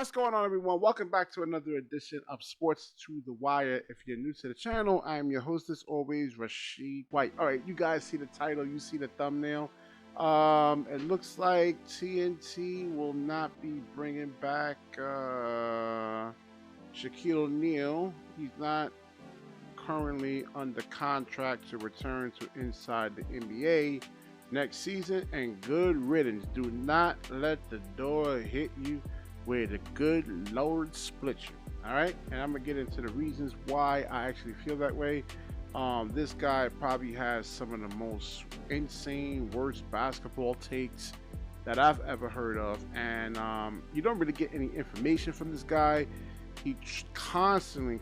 What's going on, everyone? Welcome back to another edition of Sports to the Wire. If you're new to the channel, I am your host, as always, Rasheed White. All right, you guys see the title, you see the thumbnail. It looks like TNT will not be bringing back Shaquille O'Neal. He's not currently under contract to return to inside the NBA next season, and good riddance. Do not let the door hit you where the good Lord split you. All right, and I'm gonna get into the reasons why I actually feel that way. This guy probably has some of the most insane, worst basketball takes that I've ever heard of, and you don't really get any information from this guy. He constantly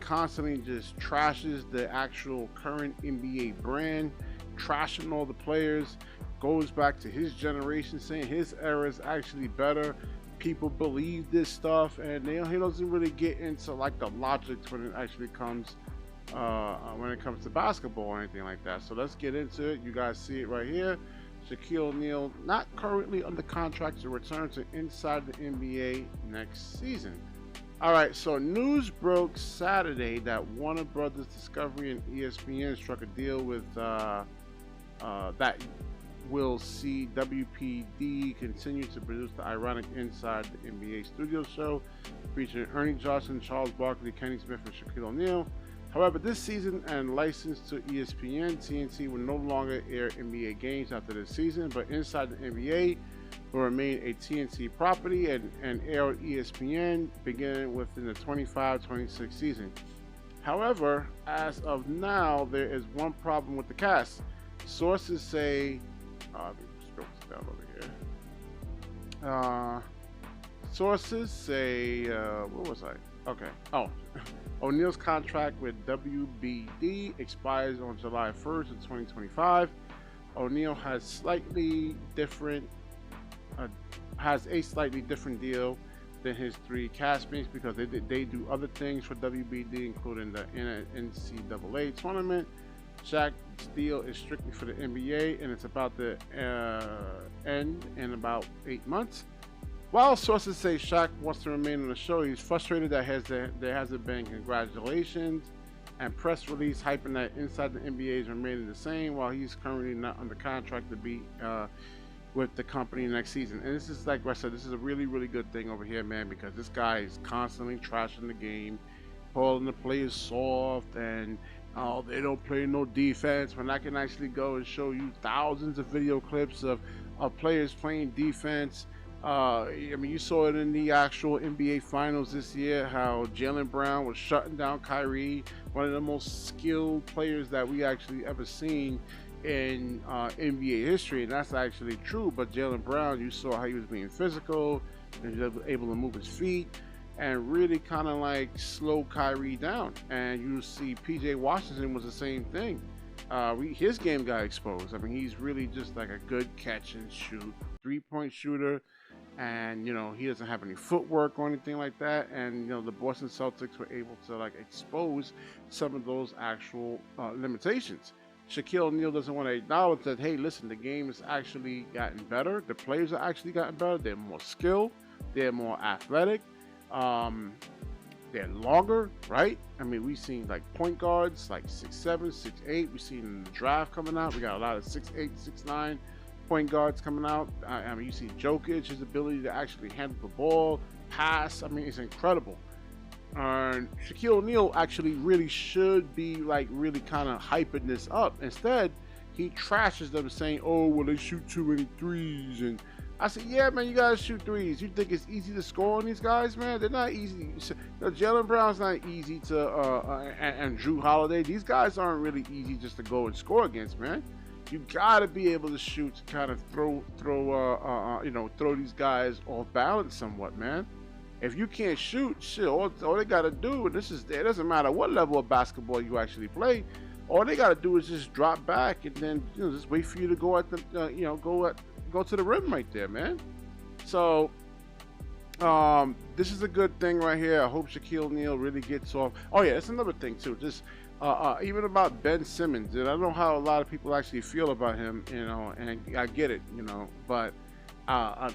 just trashes the actual current NBA brand, trashing all the players, goes back to his generation, saying his era is actually better. People believe this stuff, and he doesn't really get into like the logic when it actually comes to basketball or anything like that. So let's get into it. You guys see it right here. Shaquille O'Neal not currently under contract to return to inside the NBA next season. All right, so news broke Saturday that Warner Brothers Discovery and ESPN struck a deal with that will see WPD continue to produce the ironic Inside the NBA studio show featuring Ernie Johnson, Charles Barkley, Kenny Smith, and Shaquille O'Neal. However, this season and licensed to ESPN, TNT will no longer air NBA games after this season, but Inside the NBA will remain a TNT property and air on ESPN beginning within the 25-26 season. However, as of now, there is one problem with the cast. Sources say, let me scroll this down over here. Sources say, what was I? Okay. Oh, O'Neal's contract with WBD expires on July 1st of 2025. O'Neal has a slightly different deal than his three castmates because they do other things for WBD, including the NCAA tournament. Shaq's deal is strictly for the NBA, and it's about to end in about 8 months. While sources say Shaq wants to remain on the show, he's frustrated that there hasn't been congratulations and press release hyping that Inside the NBA is remaining the same, while he's currently not under contract to be with the company next season. And this is, like I said, this is a really, really good thing over here, man, because this guy is constantly trashing the game, calling the players soft, and oh, they don't play no defense, when I can actually go and show you thousands of video clips of players playing defense. I mean, you saw it in the actual NBA Finals this year, how Jaylen Brown was shutting down Kyrie, one of the most skilled players that we actually ever seen in NBA history, and that's actually true. But Jaylen Brown, you saw how he was being physical, and he was able to move his feet and really kind of like slow Kyrie down. And you see PJ Washington was the same thing. His game got exposed. I mean, he's really just like a good catch and shoot, three-point shooter, and he doesn't have any footwork or anything like that. And the Boston Celtics were able to like expose some of those actual limitations. Shaquille O'Neal doesn't want to acknowledge that, hey, listen, the game has actually gotten better. The players have actually gotten better. They're more skilled. They're more athletic. They're longer, right? I mean, we've seen like point guards like 6'7", 6'8". We've seen in the draft coming out, we got a lot of 6'8", 6'9" point guards coming out. I mean, you see Jokic, his ability to actually handle the ball, pass. I mean, it's incredible. Shaquille O'Neal actually really should be like really kind of hyping this up. Instead, he trashes them, saying, oh, well, they shoot too many threes. And I said, yeah, man, you guys shoot threes. You think it's easy to score on these guys, man? They're not easy. Jaylen Brown's not easy to, and Drew Holiday. These guys aren't really easy just to go and score against, man. You gotta be able to shoot to kind of throw these guys off balance somewhat, man. If you can't shoot, shit, all they gotta do, and it doesn't matter what level of basketball you actually play, all they gotta do is just drop back and then just wait for you to go at the go to the rim right there, man. So this is a good thing right here. I hope Shaquille O'Neal really gets off. Oh yeah, that's another thing too. Just even about Ben Simmons, and I don't know how a lot of people actually feel about him, and I get it, but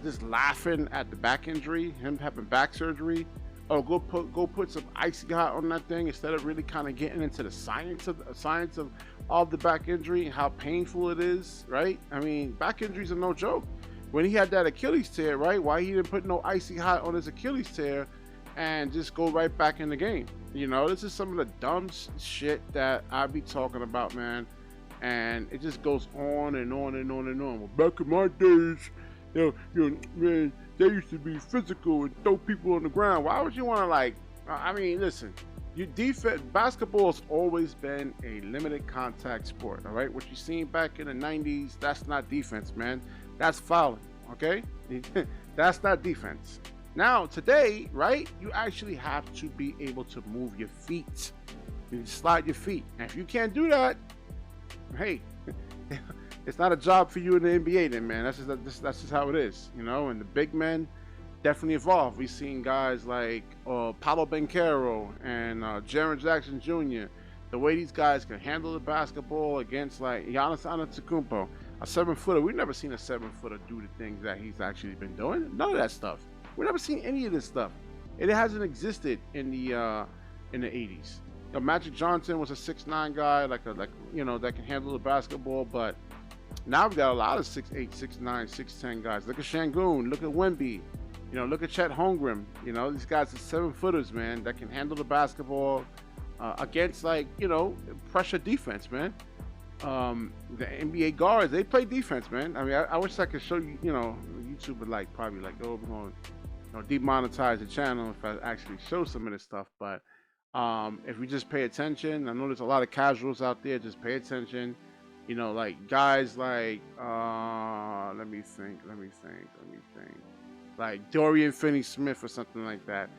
just laughing at the back injury, him having back surgery. Oh, go put some icy hot on that thing instead of really kind of getting into the science of the back injury and how painful it is, right? I mean, back injuries are no joke. When he had that Achilles tear, right? Why he didn't put no icy hot on his Achilles tear and just go right back in the game? You know, this is some of the dumb shit that I be talking about, man. And it just goes on and on and on and on. Well, back in my days, man, they used to be physical and throw people on the ground. Why would you want to, like, I mean, listen, basketball's always been a limited contact sport, all right? What you seen back in the 90s, that's not defense, man. That's fouling, okay? That's not defense. Now, today, right, you actually have to be able to move your feet. You slide your feet. And if you can't do that, hey, it's not a job for you in the NBA then, man. That's just how it is, you know. And the big men definitely evolved. We've seen guys like Paolo Banchero and Jaren Jackson Jr. The way these guys can handle the basketball against, like, Giannis Antetokounmpo, a 7-footer. We've never seen a 7-footer do the things that he's actually been doing. None of that stuff. We've never seen any of this stuff. It hasn't existed in the 80s. Magic Johnson was a 6'9" guy, like you know, that can handle the basketball, but now we've got a lot of 6'8", 6'9", 6'10" guys. Look at Şengün, look at Wemby, you know, look at Chet Holmgren. You know, these guys are 7-footers, man, that can handle the basketball against, like, you know, pressure defense, man. The NBA guards, they play defense, man. I mean, I wish I could show you, you know, YouTube would probably oh, we're going to demonetize the channel if I actually show some of this stuff, but if we just pay attention, I know there's a lot of casuals out there, just pay attention. You know, like guys like, let me think. Like Dorian Finney-Smith or something like that,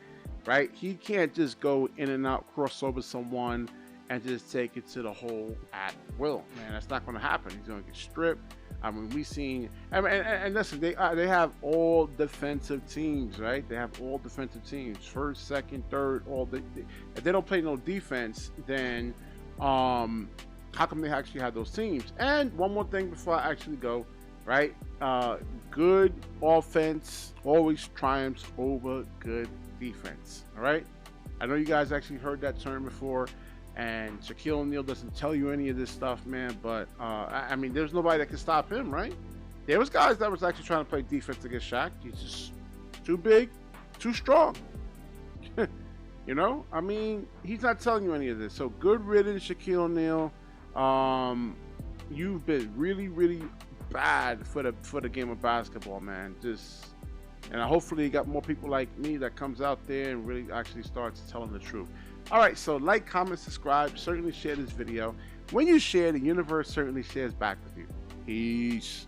right? He can't just go in and out, cross over someone and just take it to the hole at will, man. That's not going to happen. He's going to get stripped. I mean, we seen, and listen, they have all defensive teams, right? They have all defensive teams, first, second, third, if they don't play no defense, then how come they actually have those teams? And one more thing before I actually go, right? Good offense always triumphs over good defense, all right? I know you guys actually heard that term before. And Shaquille O'Neal doesn't tell you any of this stuff, man. But, I mean, there's nobody that can stop him, right? There was guys that was actually trying to play defense against Shaq. He's just too big, too strong. You know? I mean, he's not telling you any of this. So, good riddance, Shaquille O'Neal. You've been really, really bad for the game of basketball, man. And hopefully you got more people like me that comes out there and really actually starts telling the truth. All right, so like, comment, subscribe, certainly share this video. When you share, the universe certainly shares back with you. Peace.